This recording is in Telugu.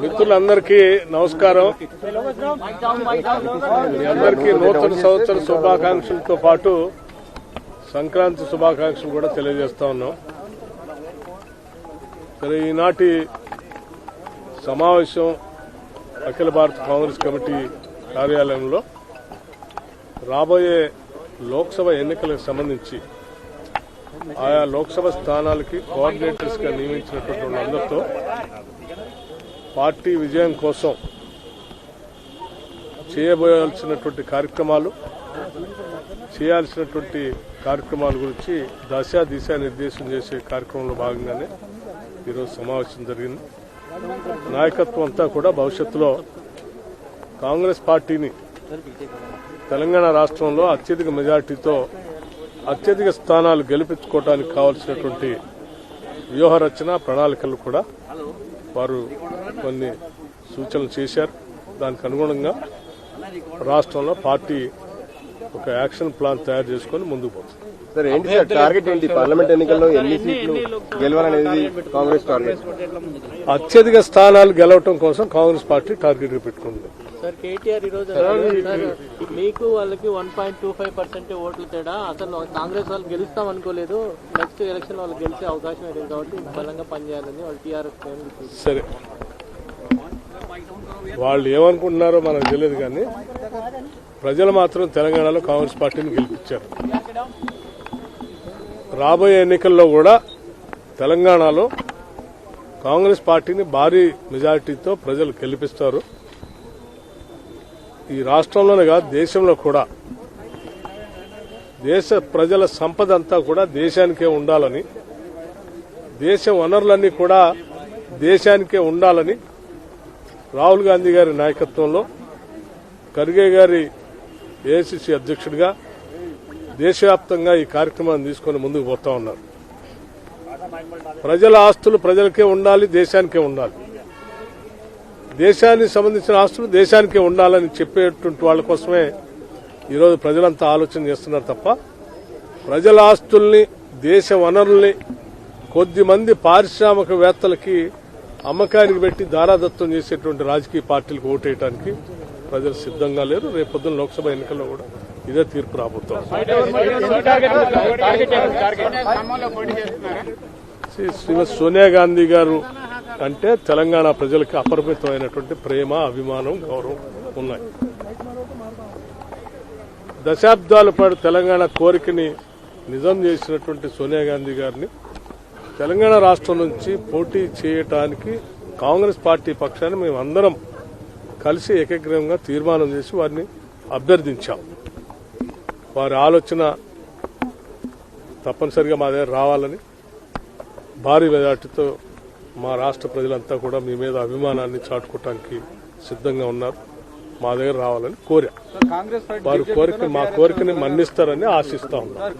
మిత్రులందరికీ నమస్కారం. మీ అందరికీ నూతన సంవత్సర శుభాకాంక్షలతో పాటు సంక్రాంతి శుభాకాంక్షలు కూడా తెలియజేస్తా ఉన్నాం. ఈనాటి సమావేశం అఖిల భారత కాంగ్రెస్ కమిటీ కార్యాలయంలో రాబోయే లోక్సభ ఎన్నికలకు సంబంధించి ఆయా లోక్సభ స్థానాలకి కోఆర్డినేటర్స్ గా నియమించినటువంటి వాళ్ళందరితో పార్టీ విజయం కోసం చేయబోయాల్సినటువంటి కార్యక్రమాలు చేయాల్సినటువంటి కార్యక్రమాల గురించి దిశా నిర్దేశం చేసే కార్యక్రమంలో భాగంగానే ఈరోజు సమావేశం జరిగింది. నాయకత్వం అంతా కూడా భవిష్యత్తులో కాంగ్రెస్ పార్టీని తెలంగాణ రాష్ట్రంలో అత్యధిక మెజార్టీతో అత్యధిక స్థానాలు గెలిపించుకోవడానికి కావాల్సినటువంటి వ్యూహ రచన ప్రణాళికలు కూడా వారు కొన్ని సూచనలు చేశారు. దానికి అనుగుణంగా రాష్ట్రంలో పార్టీ ఒక యాక్షన్ ప్లాన్ తయారు చేసుకుని ముందుకు పోతుంది. సార్ ఏంటి సార్ టార్గెట్ ఏంటి? పార్లమెంట్ ఎన్నికల్లో ఎన్ని సీట్లు గెలవాలనేది కాంగ్రెస్ టార్గెట్? అత్యధిక స్థానాలు గెలవడం కోసం కాంగ్రెస్ పార్టీ టార్గెట్ పెట్టుకుంది. సార్ కేటీఆర్ ఈ రోజు మీకు వాళ్ళకి 1.25% ఓట్లు తేడా, అసలు కాంగ్రెస్ వాళ్ళు గెలుస్తాం అనుకోలేదు, నెక్స్ట్ ఎలక్షన్ వాళ్ళు గెలిచే అవకాశం లేదు కాబట్టి బలంగా పనిచేయాలని వాళ్ళు టీఆర్ఎస్. సరే, వాళ్ళు ఏమనుకుంటున్నారో మనకు తెలియదు, కానీ ప్రజలు మాత్రం తెలంగాణలో కాంగ్రెస్ పార్టీని గెలిపించారు. రాబోయే ఎన్నికల్లో కూడా తెలంగాణలో కాంగ్రెస్ పార్టీని భారీ మెజారిటీతో ప్రజలు గెలిపిస్తారు. ఈ రాష్ట్రంలోనే కాదు, దేశంలో కూడా దేశ ప్రజల సంపద అంతా కూడా దేశానికే ఉండాలని, దేశ వనరులన్నీ కూడా దేశానికే ఉండాలని రాహుల్ గాంధీ గారి నాయకత్వంలో ఖర్గే గారి ఏఐసీసీ అధ్యక్షుడిగా దేశవ్యాప్తంగా ఈ కార్యక్రమాన్ని తీసుకుని ముందుకు పోతా ఉన్నారు. ప్రజల ఆస్తులు ప్రజలకే ఉండాలి, దేశానికే ఉండాలి, దేశానికి సంబంధించిన ఆస్తులు దేశానికే ఉండాలని చెప్పేటువంటి వాళ్ళ కోసమే ఈరోజు ప్రజలంతా ఆలోచన చేస్తున్నారు తప్ప ప్రజల ఆస్తుల్ని, దేశ వనరుల్ని కొద్దిమంది పారిశ్రామికవేత్తలకి అమ్మకానికి పెట్టి దారాదత్తం చేసేటువంటి రాజకీయ పార్టీలకు ఓటేయడానికి ప్రజలు సిద్ధంగా లేరు. రేపొద్దున లోక్సభ ఎన్నికల్లో కూడా ఇదే తీర్పు రాబోతోంది. శ్రీమతి సోనియా గాంధీ గారు అంటే తెలంగాణ ప్రజలకి అపరిమితమైనటువంటి ప్రేమ, అభిమానం, గౌరవం ఉన్నాయి. దశాబ్దాల పాటు తెలంగాణ కోరికని నిజం చేసినటువంటి సోనియా గాంధీ గారిని తెలంగాణ రాష్ట్రం నుంచి పోటీ చేయటానికి కాంగ్రెస్ పార్టీ పక్షాన్ని మేమందరం కలిసి ఏకగ్రీవంగా తీర్మానం చేసి వారిని అభ్యర్థించాం. వారి ఆలోచన తప్పనిసరిగా మా దగ్గర రావాలని, భారీ మెజార్టీతో మా రాష్ట్ర ప్రజలంతా కూడా మీ మీద అభిమానాన్ని చాటుకోవటానికి సిద్ధంగా ఉన్నారు. మా దగ్గర రావాలని కోరా. వారి కోరిక మా కోరికని మన్నిస్తారని ఆశిస్తా ఉన్నారు.